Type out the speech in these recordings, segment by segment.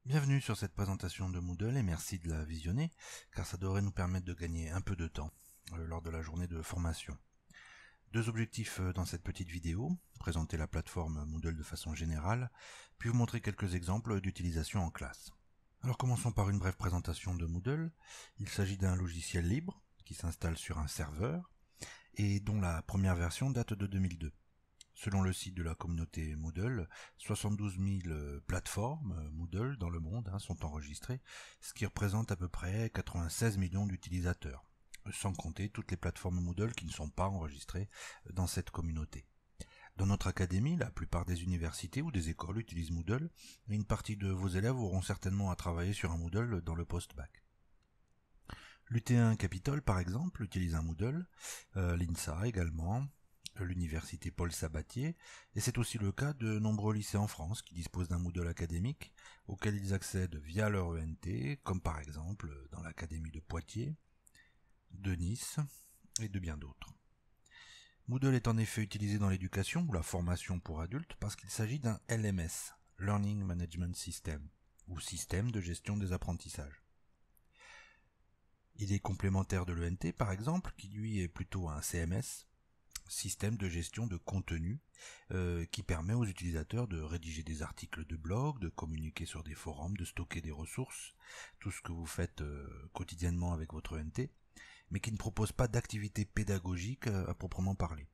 Bienvenue sur cette présentation de Moodle et merci de la visionner, car ça devrait nous permettre de gagner un peu de temps lors de la journée de formation. Deux objectifs dans cette petite vidéo, présenter la plateforme Moodle de façon générale, puis vous montrer quelques exemples d'utilisation en classe. Alors commençons par une brève présentation de Moodle. Il s'agit d'un logiciel libre qui s'installe sur un serveur et dont la première version date de 2002. Selon le site de la communauté Moodle, 72 000 plateformes Moodle dans le monde sont enregistrées, ce qui représente à peu près 96 millions d'utilisateurs, sans compter toutes les plateformes Moodle qui ne sont pas enregistrées dans cette communauté. Dans notre académie, la plupart des universités ou des écoles utilisent Moodle, et une partie de vos élèves auront certainement à travailler sur un Moodle dans le post-bac. L'UT1 Capitole, par exemple, utilise un Moodle, l'INSA également, l'université Paul Sabatier, et c'est aussi le cas de nombreux lycées en France qui disposent d'un Moodle académique auquel ils accèdent via leur ENT, comme par exemple dans l'académie de Poitiers, de Nice et de bien d'autres. Moodle est en effet utilisé dans l'éducation ou la formation pour adultes parce qu'il s'agit d'un LMS, Learning Management System, ou système de gestion des apprentissages. Il est complémentaire de l'ENT par exemple, qui lui est plutôt un CMS, système de gestion de contenu, qui permet aux utilisateurs de rédiger des articles de blog, de communiquer sur des forums, de stocker des ressources, tout ce que vous faites quotidiennement avec votre ENT, mais qui ne propose pas d'activité pédagogique à proprement parler.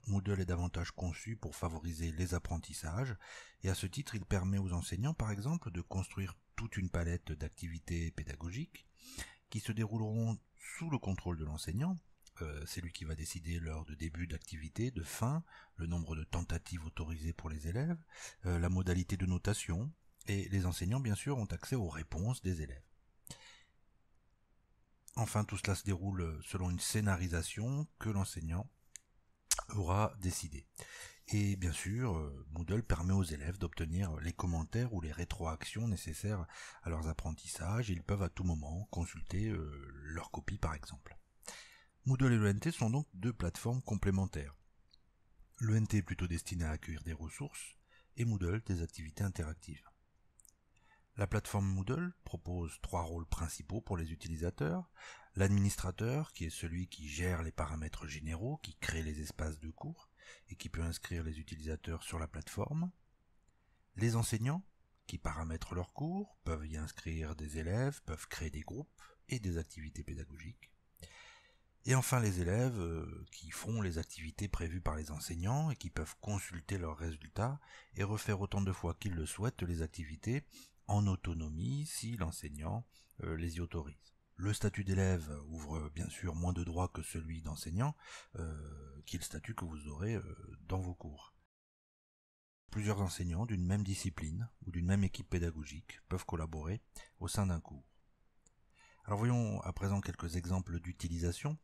Moodle est davantage conçu pour favoriser les apprentissages, et à ce titre il permet aux enseignants par exemple de construire toute une palette d'activités pédagogiques qui se dérouleront sous le contrôle de l'enseignant. C'est lui qui va décider l'heure de début d'activité, de fin, le nombre de tentatives autorisées pour les élèves, la modalité de notation, et les enseignants bien sûr ont accès aux réponses des élèves. Enfin, tout cela se déroule selon une scénarisation que l'enseignant aura décidée. Et bien sûr, Moodle permet aux élèves d'obtenir les commentaires ou les rétroactions nécessaires à leurs apprentissages. Ils peuvent à tout moment consulter leur copie par exemple. Moodle et l'ENT sont donc deux plateformes complémentaires. L'ENT est plutôt destiné à accueillir des ressources et Moodle des activités interactives. La plateforme Moodle propose trois rôles principaux pour les utilisateurs. L'administrateur, qui est celui qui gère les paramètres généraux, qui crée les espaces de cours et qui peut inscrire les utilisateurs sur la plateforme. Les enseignants, qui paramètrent leurs cours, peuvent y inscrire des élèves, peuvent créer des groupes et des activités pédagogiques. Et enfin les élèves qui font les activités prévues par les enseignants et qui peuvent consulter leurs résultats et refaire autant de fois qu'ils le souhaitent les activités en autonomie si l'enseignant les y autorise. Le statut d'élève ouvre bien sûr moins de droits que celui d'enseignant, qui est le statut que vous aurez dans vos cours. Plusieurs enseignants d'une même discipline ou d'une même équipe pédagogique peuvent collaborer au sein d'un cours. Alors voyons à présent quelques exemples d'utilisation.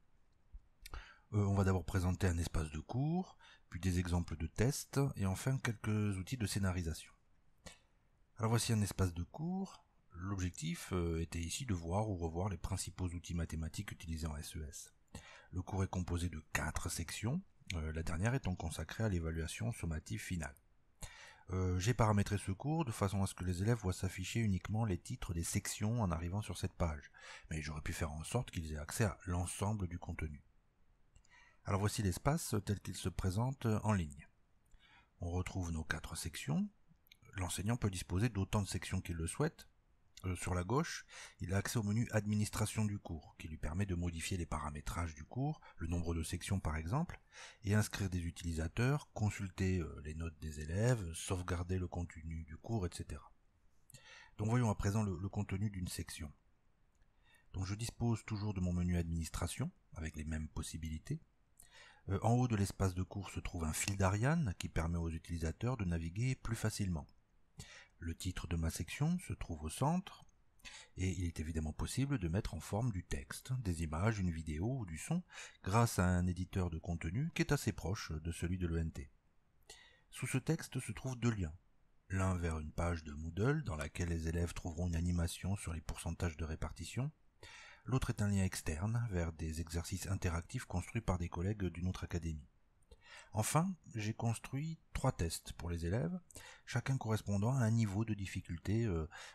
On va d'abord présenter un espace de cours, puis des exemples de tests, et enfin quelques outils de scénarisation. Alors voici un espace de cours. L'objectif était ici de voir ou revoir les principaux outils mathématiques utilisés en SES. Le cours est composé de 4 sections, la dernière étant consacrée à l'évaluation sommative finale. J'ai paramétré ce cours de façon à ce que les élèves voient s'afficher uniquement les titres des sections en arrivant sur cette page, mais j'aurais pu faire en sorte qu'ils aient accès à l'ensemble du contenu. Alors voici l'espace tel qu'il se présente en ligne. On retrouve nos 4 sections. L'enseignant peut disposer d'autant de sections qu'il le souhaite. Sur la gauche, il a accès au menu Administration du cours, qui lui permet de modifier les paramétrages du cours, le nombre de sections par exemple, et inscrire des utilisateurs, consulter les notes des élèves, sauvegarder le contenu du cours, etc. Donc voyons à présent le contenu d'une section. Donc je dispose toujours de mon menu Administration, avec les mêmes possibilités. En haut de l'espace de cours se trouve un fil d'Ariane qui permet aux utilisateurs de naviguer plus facilement. Le titre de ma section se trouve au centre, et il est évidemment possible de mettre en forme du texte, des images, une vidéo ou du son, grâce à un éditeur de contenu qui est assez proche de celui de l'ENT. Sous ce texte se trouvent deux liens. L'un vers une page de Moodle dans laquelle les élèves trouveront une animation sur les pourcentages de répartition. L'autre est un lien externe vers des exercices interactifs construits par des collègues d'une autre académie. Enfin, j'ai construit 3 tests pour les élèves, chacun correspondant à un niveau de difficulté,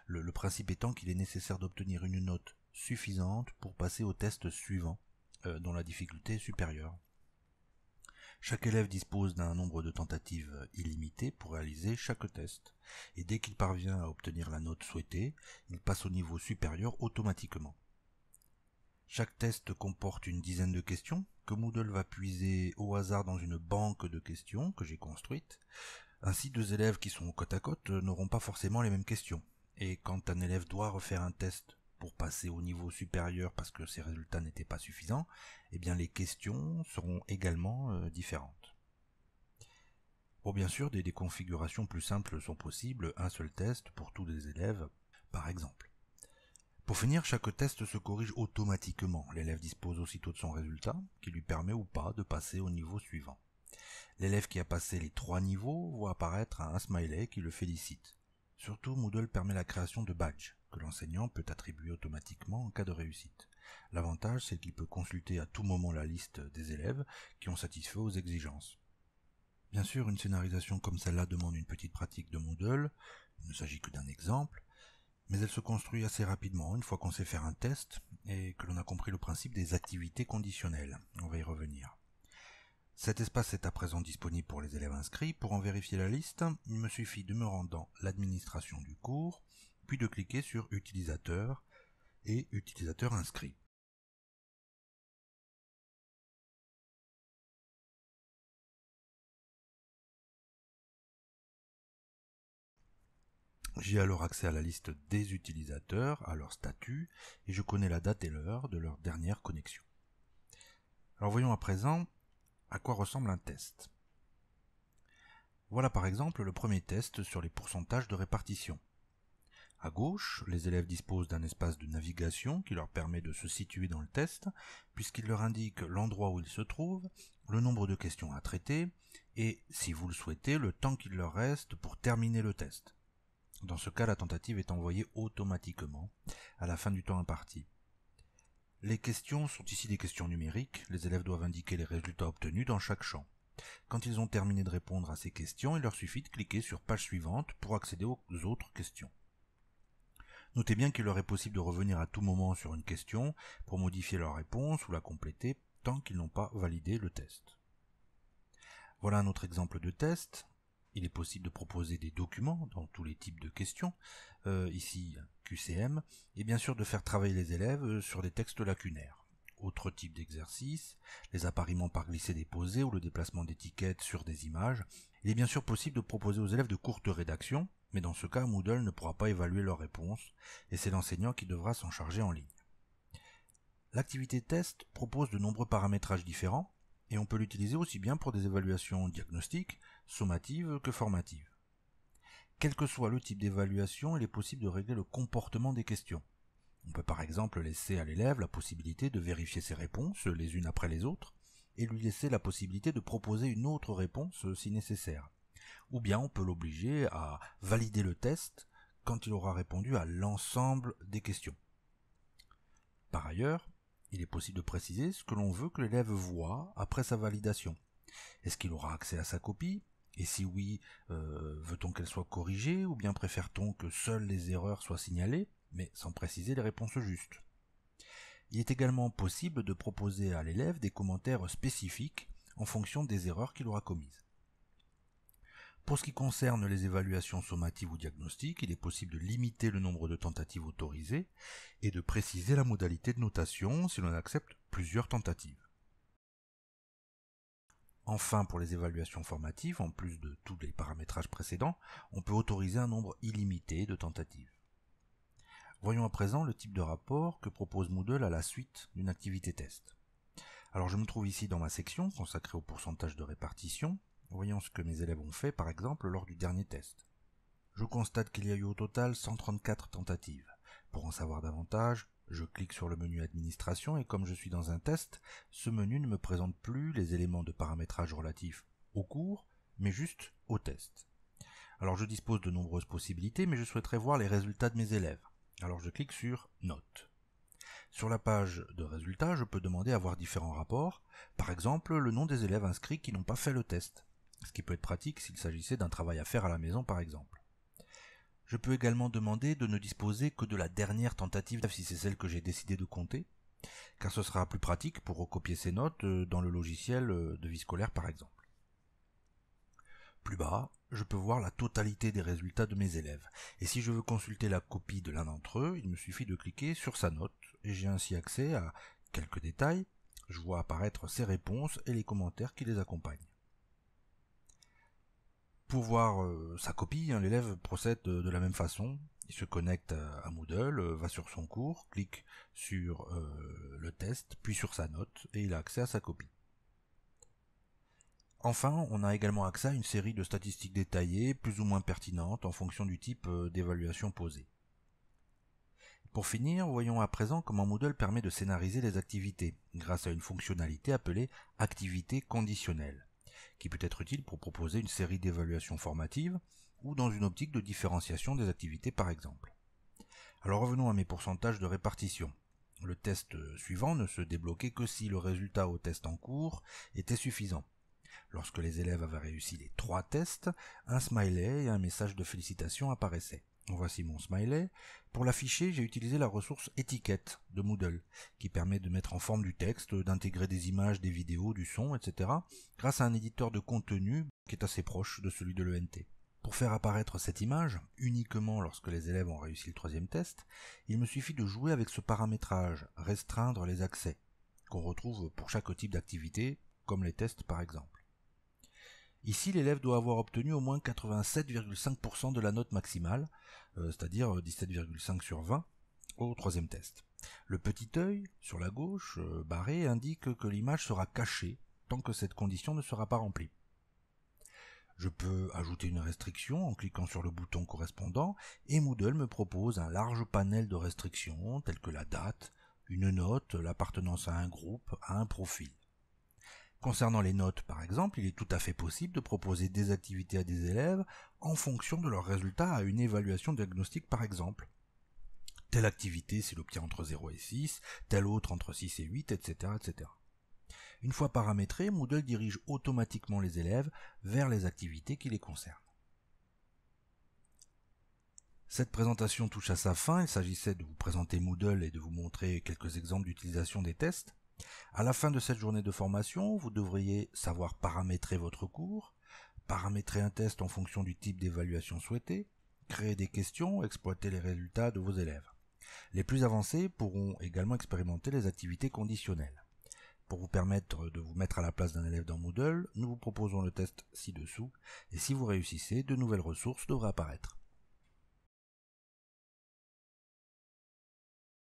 le principe étant qu'il est nécessaire d'obtenir une note suffisante pour passer au test suivant, dont la difficulté est supérieure. Chaque élève dispose d'un nombre de tentatives illimité pour réaliser chaque test, et dès qu'il parvient à obtenir la note souhaitée, il passe au niveau supérieur automatiquement. Chaque test comporte une dizaine de questions que Moodle va puiser au hasard dans une banque de questions que j'ai construite. Ainsi, 2 élèves qui sont côte à côte n'auront pas forcément les mêmes questions. Et quand un élève doit refaire un test pour passer au niveau supérieur parce que ses résultats n'étaient pas suffisants, eh bien les questions seront également différentes. Bon, bien sûr, des configurations plus simples sont possibles, un seul test pour tous les élèves, par exemple. Pour finir, chaque test se corrige automatiquement. L'élève dispose aussitôt de son résultat, qui lui permet ou pas de passer au niveau suivant. L'élève qui a passé les 3 niveaux voit apparaître un smiley qui le félicite. Surtout, Moodle permet la création de badges, que l'enseignant peut attribuer automatiquement en cas de réussite. L'avantage, c'est qu'il peut consulter à tout moment la liste des élèves qui ont satisfait aux exigences. Bien sûr, une scénarisation comme celle-là demande une petite pratique de Moodle, il ne s'agit que d'un exemple, mais elle se construit assez rapidement une fois qu'on sait faire un test et que l'on a compris le principe des activités conditionnelles. On va y revenir. Cet espace est à présent disponible pour les élèves inscrits. Pour en vérifier la liste, il me suffit de me rendre dans l'administration du cours, puis de cliquer sur Utilisateur et Utilisateur inscrit. J'ai alors accès à la liste des utilisateurs, à leur statut, et je connais la date et l'heure de leur dernière connexion. Alors voyons à présent à quoi ressemble un test. Voilà par exemple le premier test sur les pourcentages de répartition. À gauche, les élèves disposent d'un espace de navigation qui leur permet de se situer dans le test, puisqu'il leur indique l'endroit où ils se trouvent, le nombre de questions à traiter, et, si vous le souhaitez, le temps qu'il leur reste pour terminer le test. Dans ce cas, la tentative est envoyée automatiquement à la fin du temps imparti. Les questions sont ici des questions numériques, les élèves doivent indiquer les résultats obtenus dans chaque champ. Quand ils ont terminé de répondre à ces questions, il leur suffit de cliquer sur page suivante pour accéder aux autres questions. Notez bien qu'il leur est possible de revenir à tout moment sur une question pour modifier leur réponse ou la compléter tant qu'ils n'ont pas validé le test. Voilà un autre exemple de test. Il est possible de proposer des documents dans tous les types de questions, ici QCM, et bien sûr de faire travailler les élèves sur des textes lacunaires. Autre type d'exercice, les appariements par glisser-déposer ou le déplacement d'étiquettes sur des images. Il est bien sûr possible de proposer aux élèves de courtes rédactions, mais dans ce cas, Moodle ne pourra pas évaluer leurs réponses, et c'est l'enseignant qui devra s'en charger en ligne. L'activité test propose de nombreux paramétrages différents, et on peut l'utiliser aussi bien pour des évaluations diagnostiques, sommatives que formatives. Quel que soit le type d'évaluation, il est possible de régler le comportement des questions. On peut par exemple laisser à l'élève la possibilité de vérifier ses réponses les unes après les autres, et lui laisser la possibilité de proposer une autre réponse si nécessaire. Ou bien on peut l'obliger à valider le test quand il aura répondu à l'ensemble des questions. Par ailleurs, il est possible de préciser ce que l'on veut que l'élève voie après sa validation. Est-ce qu'il aura accès à sa copie? Et si oui, veut-on qu'elle soit corrigée ou bien préfère-t-on que seules les erreurs soient signalées, mais sans préciser les réponses justes? Il est également possible de proposer à l'élève des commentaires spécifiques en fonction des erreurs qu'il aura commises. Pour ce qui concerne les évaluations sommatives ou diagnostiques, il est possible de limiter le nombre de tentatives autorisées et de préciser la modalité de notation si l'on accepte plusieurs tentatives. Enfin, pour les évaluations formatives, en plus de tous les paramétrages précédents, on peut autoriser un nombre illimité de tentatives. Voyons à présent le type de rapport que propose Moodle à la suite d'une activité test. Alors je me trouve ici dans ma section consacrée au pourcentage de répartition. Voyons ce que mes élèves ont fait par exemple lors du dernier test. Je constate qu'il y a eu au total 134 tentatives. Pour en savoir davantage, je clique sur le menu Administration et comme je suis dans un test, ce menu ne me présente plus les éléments de paramétrage relatifs au cours, mais juste au test. Alors je dispose de nombreuses possibilités, mais je souhaiterais voir les résultats de mes élèves. Alors je clique sur Notes. Sur la page de résultats, je peux demander à voir différents rapports, par exemple le nom des élèves inscrits qui n'ont pas fait le test, ce qui peut être pratique s'il s'agissait d'un travail à faire à la maison par exemple. Je peux également demander de ne disposer que de la dernière tentative si c'est celle que j'ai décidé de compter, car ce sera plus pratique pour recopier ces notes dans le logiciel de vie scolaire par exemple. Plus bas, je peux voir la totalité des résultats de mes élèves, et si je veux consulter la copie de l'un d'entre eux, il me suffit de cliquer sur sa note, et j'ai ainsi accès à quelques détails. Je vois apparaître ses réponses et les commentaires qui les accompagnent. Pour voir sa copie, l'élève procède de la même façon. Il se connecte à Moodle, va sur son cours, clique sur le test, puis sur sa note, et il a accès à sa copie. Enfin, on a également accès à une série de statistiques détaillées, plus ou moins pertinentes en fonction du type d'évaluation posée. Pour finir, voyons à présent comment Moodle permet de scénariser les activités, grâce à une fonctionnalité appelée « activité conditionnelle », qui peut être utile pour proposer une série d'évaluations formatives, ou dans une optique de différenciation des activités par exemple. Alors revenons à mes pourcentages de répartition. Le test suivant ne se débloquait que si le résultat au test en cours était suffisant. Lorsque les élèves avaient réussi les 3 tests, un smiley et un message de félicitations apparaissaient. Voici mon smiley. Pour l'afficher, j'ai utilisé la ressource étiquette de Moodle, qui permet de mettre en forme du texte, d'intégrer des images, des vidéos, du son, etc., grâce à un éditeur de contenu qui est assez proche de celui de l'ENT. Pour faire apparaître cette image, uniquement lorsque les élèves ont réussi le 3e test, il me suffit de jouer avec ce paramétrage, restreindre les accès, qu'on retrouve pour chaque type d'activité, comme les tests par exemple. Ici, l'élève doit avoir obtenu au moins 87,5% de la note maximale, c'est-à-dire 17,5 sur 20, au 3e test. Le petit œil, sur la gauche, barré, indique que l'image sera cachée tant que cette condition ne sera pas remplie. Je peux ajouter une restriction en cliquant sur le bouton correspondant, et Moodle me propose un large panel de restrictions, telles que la date, une note, l'appartenance à un groupe, à un profil. Concernant les notes, par exemple, il est tout à fait possible de proposer des activités à des élèves en fonction de leurs résultats à une évaluation diagnostique, par exemple. Telle activité s'il obtient entre 0 et 6, telle autre entre 6 et 8, etc., etc. Une fois paramétré, Moodle dirige automatiquement les élèves vers les activités qui les concernent. Cette présentation touche à sa fin. Il s'agissait de vous présenter Moodle et de vous montrer quelques exemples d'utilisation des tests. À la fin de cette journée de formation, vous devriez savoir paramétrer votre cours, paramétrer un test en fonction du type d'évaluation souhaité, créer des questions, exploiter les résultats de vos élèves. Les plus avancés pourront également expérimenter les activités conditionnelles. Pour vous permettre de vous mettre à la place d'un élève dans Moodle, nous vous proposons le test ci-dessous, et si vous réussissez, de nouvelles ressources devraient apparaître.